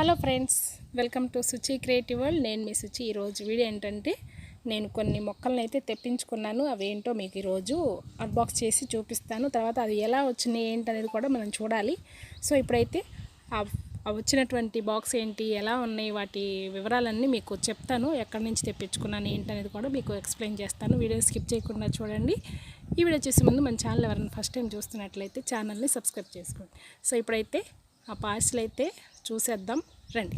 Hello friends, welcome to Suchi creative world. నేను మీ సుచి. ఈరోజు video ఏంటంటే నేను కొన్ని మొక్కలను అయితే తెప్పించుకున్నాను. అవి ఏంటో మీకు ఈరోజు అన్బాక్స్ చేసి చూపిస్తాను. తర్వాత అది ఎలా వచ్చినాయి ఏంటనేది కూడా మనం చూడాలి. సో ఇప్పుడైతే ఆ వచ్చినటువంటి బాక్స్ ఏంటి, ఎలా ఉన్నాయి, వాటి వివరాలన్నీ మీకు చెప్తాను. ఎక్కడి నుంచి తెప్పించుకున్నాను ఏంటనేది కూడా మీకు ఎక్స్ప్లెయిన్ చేస్తాను. వీడియో స్కిప్ చేయకుండా చూడండి. ఈ వీడియో చేసే ముందు మన ఛానల్ ఎవరైనా ఫస్ట్ టైం చూస్తున్నట్లయితే ఛానల్ని సబ్స్క్రైబ్ చేసుకోండి. సో ఇప్పుడైతే ఆ పార్సల్ అయితే చూసేద్దాం రండి.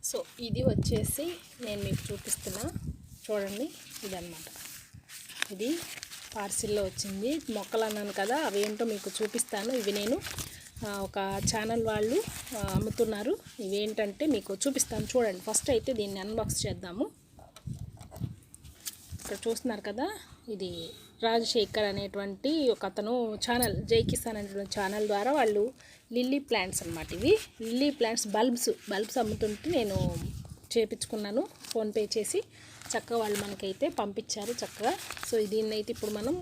సో ఇది వచ్చేసి నేను మీకు చూపిస్తున్నా, చూడండి. ఇదన్నమాట, ఇది పార్సిల్లో వచ్చింది. మొక్కలు అన్నాను కదా, అవి ఏంటో మీకు చూపిస్తాను. ఇవి నేను ఒక ఛానల్ వాళ్ళు అమ్ముతున్నారు. ఇవేంటంటే మీకు చూపిస్తాను, చూడండి. ఫస్ట్ అయితే దీన్ని అన్బాక్స్ చేద్దాము. ఇక్కడ చూస్తున్నారు కదా, ఇది రాజశేఖర్ అనేటువంటి ఒక అతను ఛానల్, జై కిసాన్ అనేటువంటి ఛానల్ ద్వారా వాళ్ళు లిల్లీ ప్లాంట్స్ అన్నమాట. ఇవి లిల్లీ ప్లాంట్స్ బల్బ్స్ అమ్ముతుంటే నేను చేపించుకున్నాను ఫోన్పే చేసి. చక్కగా వాళ్ళు మనకైతే పంపించారు చక్కగా. సో దీన్ని అయితే ఇప్పుడు మనం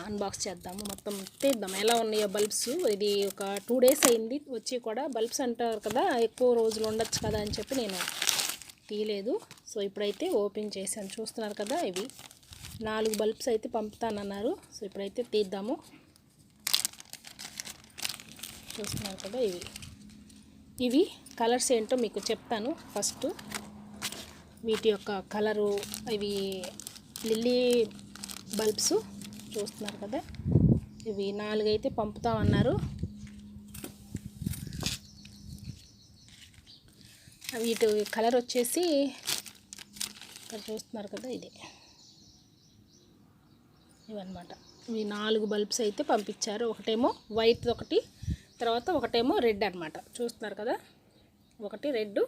అన్బాక్స్ చేద్దాము, మొత్తం తీద్దాం ఎలా ఉన్నాయో బల్బ్స్. ఇది ఒక 2 days అయింది వచ్చి కూడా. బల్బ్స్ అంటారు కదా, ఎక్కువ రోజులు ఉండొచ్చు కదా అని చెప్పి నేను తీయలేదు. సో ఇప్పుడైతే ఓపెన్ చేశాను. చూస్తున్నారు కదా, ఇవి 4 బల్బ్స్ అయితే పంపుతానన్నారు. సో ఇప్పుడైతే తీద్దాము. చూస్తున్నారు కదా, ఇవి కలర్స్ ఏంటో మీకు చెప్తాను. ఫస్ట్ వీటి యొక్క కలరు, ఇవి లిల్లీ బల్బ్స్ చూస్తున్నారు కదా, ఇవి 4 అయితే పంపుతామన్నారు. వీటి కలర్ వచ్చేసి ఇక్కడ చూస్తున్నారు కదా, ఇవన్నమాట. ఇవి 4 బల్బ్స్ అయితే పంపించారు. ఒకటేమో వైట్, ఒకటి తర్వాత ఒకటేమో రెడ్ అన్నమాట. చూస్తున్నారు కదా, ఒకటి రెడ్,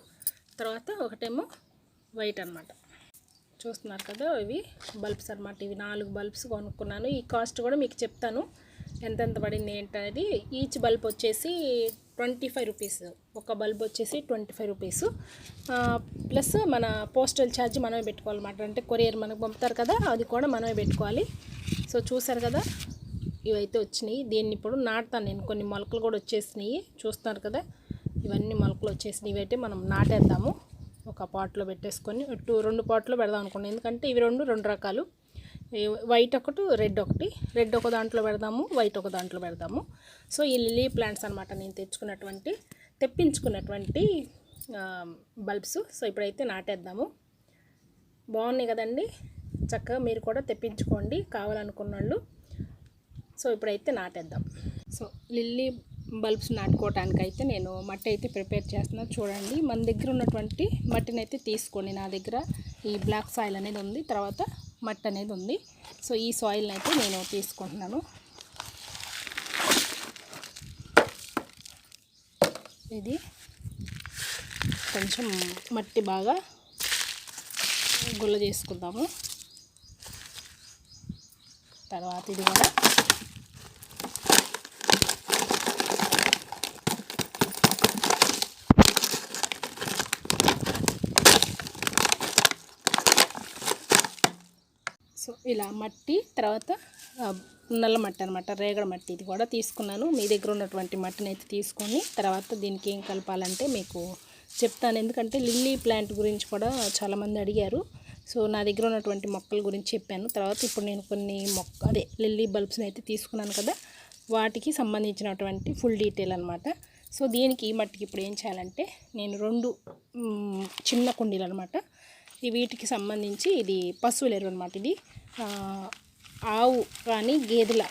తర్వాత ఒకటేమో వైట్ అన్నమాట. చూస్తున్నారు కదా, ఇవి బల్బ్స్ అన్నమాట. ఇవి 4 బల్బ్స్ కొనుక్కున్నాను. ఈ కాస్ట్ కూడా మీకు చెప్తాను ఎంతెంత పడింది ఏంటనేది. ఈచ్ బల్బ్ వచ్చేసి 25 రూపీస్. ఒక బల్బ్ వచ్చేసి 25 రూపీస్ ప్లస్ మన పోస్టల్ ఛార్జ్ మనమే పెట్టుకోవాలన్నమాట. అంటే కొరియర్ మనకు పంపుతారు కదా, అది కూడా మనమే పెట్టుకోవాలి. సో చూసారు కదా, ఇవైతే వచ్చినాయి. దీన్ని ఇప్పుడు నాటుతాను నేను. కొన్ని మొలకలు కూడా వచ్చేసినాయి. చూస్తున్నారు కదా, ఇవన్నీ మొలకలు వచ్చేసినాయి. ఇవైతే మనం నాటేద్దాము. ఒక పాట్లో పెట్టేసుకొని 2 పాట్లో పెడదాం అనుకోండి. ఎందుకంటే ఇవి రెండు రకాలు, వైట్ ఒకటి, రెడ్ ఒక దాంట్లో పెడదాము, వైట్ ఒక దాంట్లో పెడదాము. సో ఈ లిల్లీ ప్లాంట్స్ అనమాట నేను తెప్పించుకున్నటువంటి బల్బ్స్. సో ఇప్పుడైతే నాటేద్దాము. బాగున్నాయి కదండి, చక్కగా మీరు కూడా తెప్పించుకోండి కావాలనుకున్న వాళ్ళు. సో ఇప్పుడైతే నాటేద్దాం. సో లిల్లీ బల్బ్స్ నాటుకోవటానికి అయితే నేను మట్టి అయితే ప్రిపేర్ చేస్తున్నాను. చూడండి, మన దగ్గర ఉన్నటువంటి మట్టిని అయితే తీసుకోండి. నా దగ్గర ఈ బ్లాక్ సాయిల్ అనేది ఉంది, తర్వాత మట్టి అనేది ఉంది. సో ఈ సాయిల్ని అయితే నేను తీసుకుంటున్నాను. ఇది కొంచెం మట్టి బాగా గుల్ల చేసుకుందాము. తర్వాత ఇది కూడా సో ఇలా మట్టి, తర్వాత నల్ల మట్టి అనమాట, రేగడ మట్టి. ఇది కూడా తీసుకున్నాను. మీ దగ్గర ఉన్నటువంటి మట్టిని అయితే తీసుకొని తర్వాత దీనికి ఏం కలపాలంటే మీకు చెప్తాను. ఎందుకంటే లిల్లీ ప్లాంట్ గురించి కూడా చాలామంది అడిగారు. సో నా దగ్గర ఉన్నటువంటి మొక్కల గురించి చెప్పాను. తర్వాత ఇప్పుడు నేను కొన్ని లిల్లీ బల్బ్స్ని అయితే తీసుకున్నాను కదా, వాటికి సంబంధించినటువంటి ఫుల్ డీటెయిల్ అనమాట. సో దీనికి ఈ మట్టికి ఇప్పుడు ఏం చేయాలంటే, నేను 2 చిన్న కుండీలు అనమాట. వీటికి సంబంధించి ఇది పశువుల ఎరువు అనమాట. ఇది ఆవు కానీ గేదెల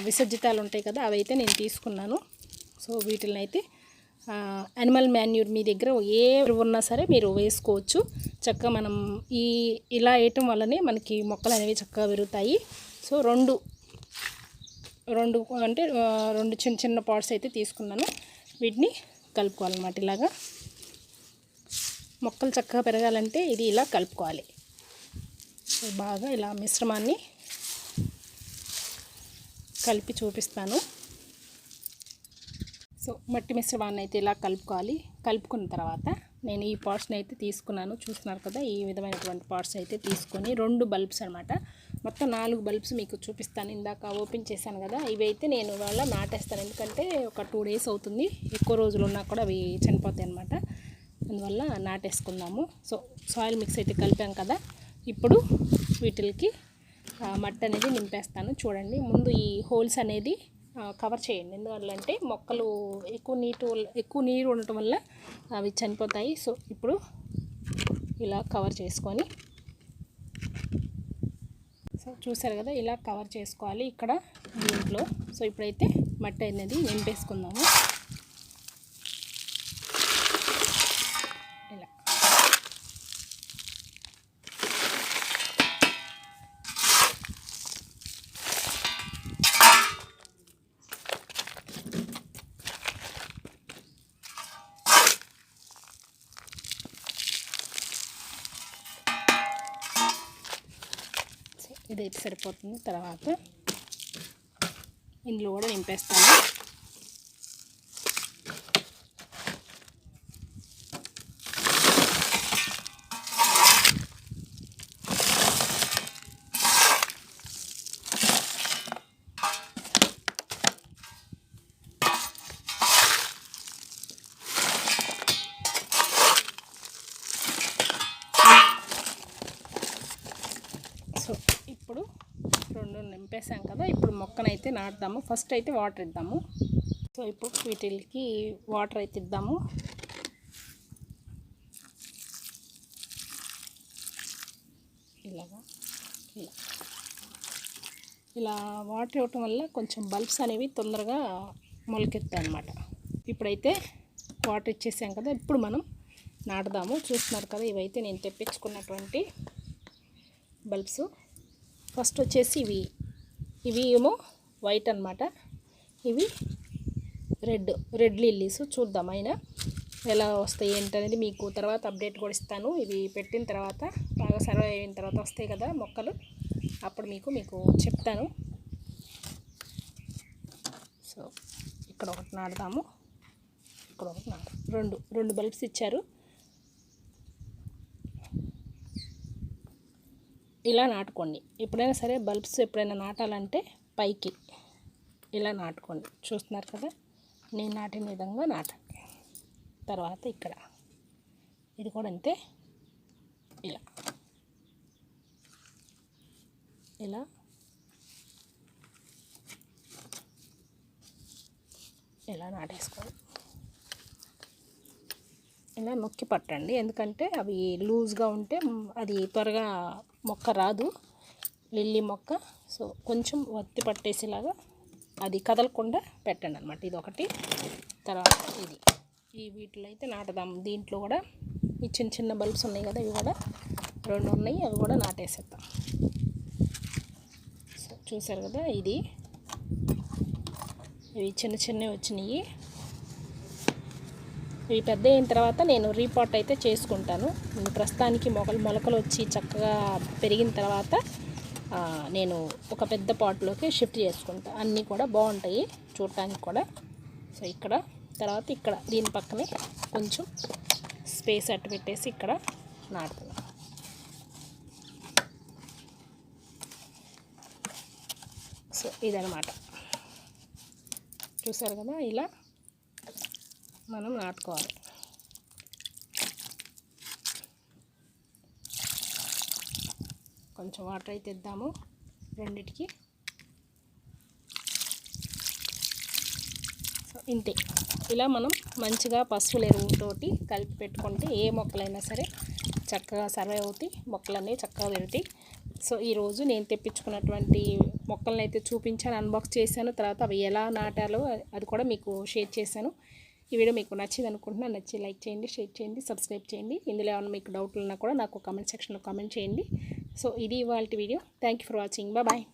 విసర్జితాలు ఉంటాయి కదా, అవైతే నేను తీసుకున్నాను. సో వీటిని అయితే యానిమల్ మాన్యూర్ మీ దగ్గర ఏ ఎరువు ఉన్నా సరే మీరు వేసుకోవచ్చు. చక్కగా మనం ఇలా వేయటం వల్లనే మనకి మొక్కలు అనేవి చక్కగా పెరుగుతాయి. సో రెండు అంటే 2 చిన్న పాట్స్ అయితే తీసుకున్నాను. వీటిని కలుపుకోవాలన్నమాట. ఇలాగా మొక్కలు చక్కగా పెరగాలంటే ఇది ఇలా కలుపుకోవాలి. బాగా ఇలా మిశ్రమాన్ని కలిపి చూపిస్తాను. సో మట్టి మిశ్రమాన్ని అయితే ఇలా కలుపుకోవాలి. కలుపుకున్న తర్వాత నేను ఈ పాట్స్ని అయితే తీసుకున్నాను. చూస్తున్నారు కదా, ఈ విధమైనటువంటి పాట్స్ అయితే తీసుకొని 2 బల్బ్స్ అనమాట. మొత్తం 4 బల్బ్స్ మీకు చూపిస్తాను. ఇందాక ఓపెన్ చేశాను కదా, ఇవి అయితే నేను ఇవాళ నాటేస్తాను. ఎందుకంటే ఒక 2 డేస్ అవుతుంది, ఎక్కువ రోజులు ఉన్నా కూడా అవి చనిపోతాయి అన్నమాట. అందువల్ల నాటేసుకుందాము. సో సాయిల్ మిక్స్ అయితే కలిపాం కదా, ఇప్పుడు వీటికి మట్టి అనేది నింపేస్తాను. చూడండి, ముందు ఈ హోల్స్ అనేది కవర్ చేయండి. ఎందువల్లంటే మొక్కలు ఎక్కువ నీరు ఉండటం వల్ల అవి చనిపోతాయి. సో ఇప్పుడు ఇలా కవర్ చేసుకొని, సో చూసారు కదా, ఇలా కవర్ చేసుకోవాలి ఇక్కడ దీంట్లో. సో ఇప్పుడైతే మట్టి అనేది నింపేసుకుందాము. ఇలా ఇదైతే సరిపోతుంది. తర్వాత ఇందులో కూడా నింపేస్తాను. సో ఇప్పుడు 2 నింపేసాం కదా, ఇప్పుడు మొక్కనైతే నాటుదాము. ఫస్ట్ అయితే వాటర్ ఇద్దాము. సో ఇప్పుడు వీటికి వాటర్ అయితే ఇద్దాము. ఇలా వాటర్ ఇవ్వటం వల్ల కొంచెం బల్బ్స్ అనేవి తొందరగా మొలకెత్తాయి అన్నమాట. ఇప్పుడైతే వాటర్ ఇచ్చేసాం కదా, ఇప్పుడు మనం నాటుదాము. చూస్తున్నారు కదా, ఇవైతే నేను తెప్పించుకున్నటువంటి బల్బ్స్. ఫస్ట్ వచ్చేసి ఇవి ఏమో వైట్ అన్నమాట, ఇవి రెడ్ లిల్లీస్. చూద్దాం అయినా ఎలా వస్తాయి ఏంటనేది మీకు తర్వాత అప్డేట్ కూడా ఇస్తాను. ఇవి పెట్టిన తర్వాత బాగా సర్వే అయిన తర్వాత వస్తాయి కదా మొక్కలు, అప్పుడు మీకు చెప్తాను. సో ఇక్కడ ఒకటి నాటుదాము, ఇక్కడ ఒకటి రెండు బల్బ్స్ ఇచ్చారు. ఇలా నాటుకోండి. ఎప్పుడైనా సరే బల్బ్స్ ఎప్పుడైనా నాటాలంటే పైకి ఇలా నాటుకోండి. చూస్తున్నారు కదా, నేను నాటిన విధంగా నాటండి. తర్వాత ఇక్కడ ఇది కూడా అంతే, ఇలా నాటేసుకోండి. ఇలా నొక్కి పట్టండి, ఎందుకంటే అవి లూజ్గా ఉంటే అది త్వరగా మొక్క రాదు, లిల్లీ మొక్క. సో కొంచెం ఒత్తి పట్టేసేలాగా అది కదలకుండా పెట్టండి అన్నమాట. ఇది ఒకటి. తర్వాత ఈ వీటిలో అయితే నాటుదాం. దీంట్లో కూడా ఈ చిన్న బల్బ్స్ ఉన్నాయి కదా, ఇవి కూడా 2 ఉన్నాయి, అవి కూడా నాటేసేద్దాం. సో చూసారు కదా, ఇవి చిన్నవి వచ్చినాయి. ఇవి పెద్ద అయిన తర్వాత నేను రీపాట్ అయితే చేసుకుంటాను. ప్రస్తుతానికి మొలకలు వచ్చి చక్కగా పెరిగిన తర్వాత నేను ఒక పెద్ద పాట్లోకి షిఫ్ట్ చేసుకుంటాను. అన్నీ కూడా బాగుంటాయి చూడటానికి కూడా. సో తర్వాత ఇక్కడ దీని పక్కనే కొంచెం స్పేస్ అట్టు పెట్టేసి ఇక్కడ నాటుతున్నాను. సో ఇదనమాట, చూసారు కదా, ఇలా మనం నాటుకోవాలి. కొంచెం వాటర్ అయితే ఇద్దాము రెండిటికి. సో ఇంతే, ఇలా మనం మంచిగా పసుపు ఎరువుతోటి కలిపి పెట్టుకుంటే ఏ మొక్కలైనా సరే చక్కగా సర్వే అవుతాయి, మొక్కలన్నీ చక్కగా పెరుగుతాయి. సో ఈరోజు నేను తెప్పించుకున్నటువంటి మొక్కలను అయితే చూపించాను, అన్బాక్స్ చేశాను. తర్వాత అవి ఎలా నాటాలో అది కూడా మీకు షేర్ చేశాను. ఈ వీడియో మీకు నచ్చింది అనుకుంటున్నాను. నచ్చి లైక్ చేయండి, షేర్ చేయండి, సబ్స్క్రైబ్ చేయండి. ఇందులో ఏమైనా మీకు డౌట్లు ఉన్నా కూడా నాకు కామెంట్ సెక్షన్లో కామెంట్ చేయండి. సో ఇది ఇవాల్టి video. Thank you for watching. Bye.